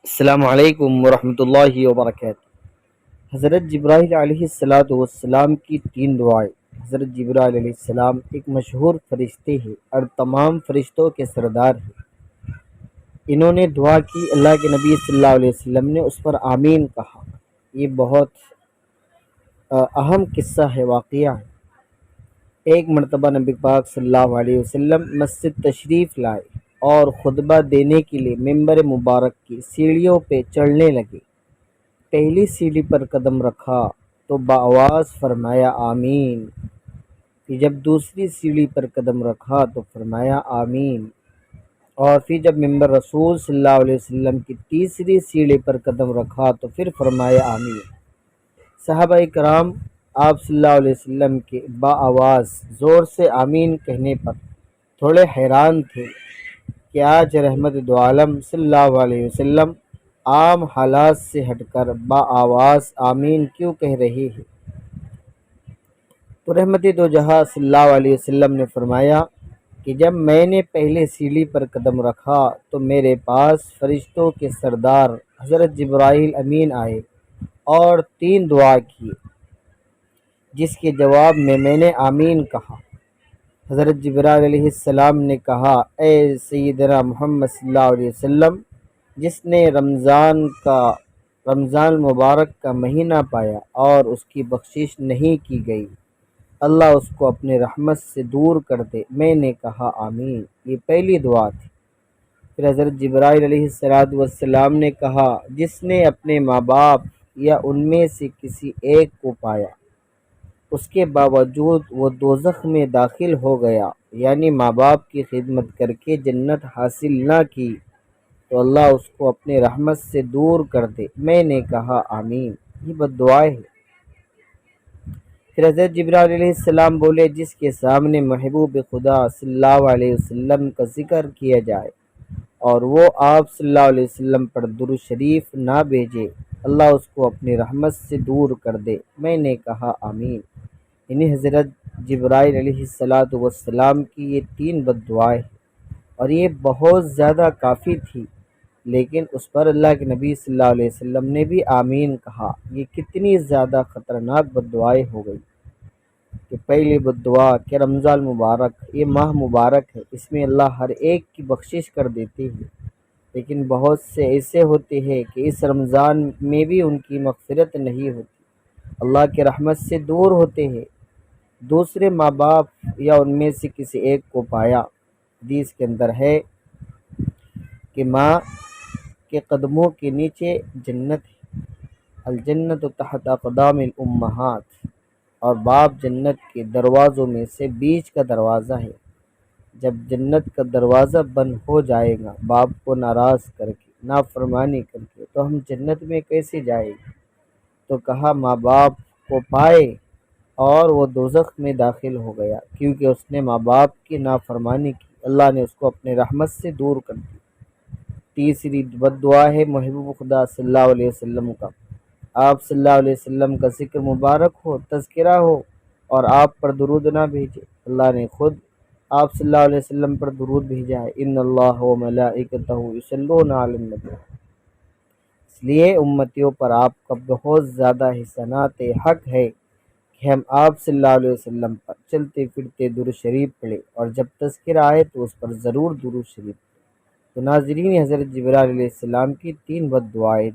السلام علیکم ورحمۃ اللہ وبرکاتہ۔ حضرت جبرائیل علیہ السلام کی تین دعائیں۔ حضرت جبرائیل علیہ السلام ایک مشہور فرشتے ہیں اور تمام فرشتوں کے سردار ہیں۔ انہوں نے دعا کی، اللہ کے نبی صلی اللہ علیہ وسلم نے اس پر آمین کہا۔ یہ بہت اہم قصہ ہے، واقعہ ہے۔ ایک مرتبہ نبی پاک صلی اللہ علیہ وسلم مسجد تشریف لائے اور خطبہ دینے کے لیے ممبر مبارک کی سیڑھیوں پہ چڑھنے لگے۔ پہلی سیڑھی پر قدم رکھا تو بآواز فرمایا آمین۔ پھر جب دوسری سیڑھی پر قدم رکھا تو فرمایا آمین، اور پھر جب ممبر رسول صلی اللہ علیہ وسلم کی تیسری سیڑھی پر قدم رکھا تو پھر فرمایا آمین۔ صحابہ کرام آپ صلی اللہ علیہ وسلم کے بآواز زور سے آمین کہنے پر تھوڑے حیران تھے کہ آج رحمت دو عالم صلی اللہ علیہ وسلم عام حالات سے ہٹ کر بآواز آمین کیوں کہہ رہے ہیں؟ تو رحمت دو جہاں صلی اللہ علیہ وسلم نے فرمایا کہ جب میں نے پہلے سیڑھی پر قدم رکھا تو میرے پاس فرشتوں کے سردار حضرت جبرائیل امین آئے اور تین دعا کی، جس کے جواب میں نے آمین کہا۔ حضرت جبرائیل علیہ السلام نے کہا، اے سیدنا محمد صلی اللہ علیہ وسلم، جس نے رمضان مبارک کا مہینہ پایا اور اس کی بخشش نہیں کی گئی، اللہ اس کو اپنے رحمت سے دور کر دے۔ میں نے کہا آمین۔ یہ پہلی دعا تھی۔ پھر حضرت جبرائیل علیہ السلام نے کہا، جس نے اپنے ماں باپ یا ان میں سے کسی ایک کو پایا، اس کے باوجود وہ دوزخ میں داخل ہو گیا، یعنی ماں باپ کی خدمت کر کے جنت حاصل نہ کی، تو اللہ اس کو اپنے رحمت سے دور کر دے۔ میں نے کہا آمین۔ یہ بد دعائیں ہیں۔ پھر حضرت جبرائیل علیہ السلام بولے، جس کے سامنے محبوب خدا صلی اللہ علیہ وسلم کا ذکر کیا جائے اور وہ آپ صلی اللہ علیہ وسلم پر درود شریف نہ بھیجے، اللہ اس کو اپنی رحمت سے دور کر دے۔ میں نے کہا آمین۔ یعنی حضرت جبرائیل علیہ السلام کی یہ تین بد دعائیں، اور یہ بہت زیادہ کافی تھی، لیکن اس پر اللہ کے نبی صلی اللہ علیہ وسلم نے بھی آمین کہا۔ یہ کتنی زیادہ خطرناک بد دعائیں ہو گئی کہ پہلی بد دعا کہ رمضان مبارک، یہ ماہ مبارک ہے، اس میں اللہ ہر ایک کی بخشش کر دیتے ہیں، لیکن بہت سے ایسے ہوتے ہیں کہ اس رمضان میں بھی ان کی مغفرت نہیں ہوتی، اللہ کے رحمت سے دور ہوتے ہیں۔ دوسرے ماں باپ یا ان میں سے کسی ایک کو پایا، حدیث کے اندر ہے کہ ماں کے قدموں کے نیچے جنت ہے، الجنت تحت اقدام الامہات، اور باپ جنت کے دروازوں میں سے بیچ کا دروازہ ہے۔ جب جنت کا دروازہ بند ہو جائے گا باپ کو ناراض کر کے، نافرمانی کر کے، تو ہم جنت میں کیسے جائیں گے؟ تو کہا ماں باپ کو پائے اور وہ دوزخ میں داخل ہو گیا، کیونکہ اس نے ماں باپ کی نافرمانی کی، اللہ نے اس کو اپنے رحمت سے دور کر دی۔ تیسری بد دعا ہے محبوب خدا صلی اللہ علیہ وسلم کا، آپ صلی اللہ علیہ وسلم کا ذکر مبارک ہو، تذکرہ ہو، اور آپ پر درود نہ بھیجے۔ اللہ نے خود آپ صلی اللہ علیہ وسلم پر درود بھیجا ہے، ان اللہ و ملائکتہ یصلون علی النبی۔ اس لیے امتیوں پر آپ کا بہت زیادہ احسانات حق ہے کہ ہم آپ صلی اللہ علیہ وسلم پر چلتے پھرتے درود شریف پڑھیں، اور جب تذکرہ آئے تو اس پر ضرور درود شریف پڑھیں۔ تو ناظرین، حضرت جبرائیل علیہ السلام کی تین بد دعائیں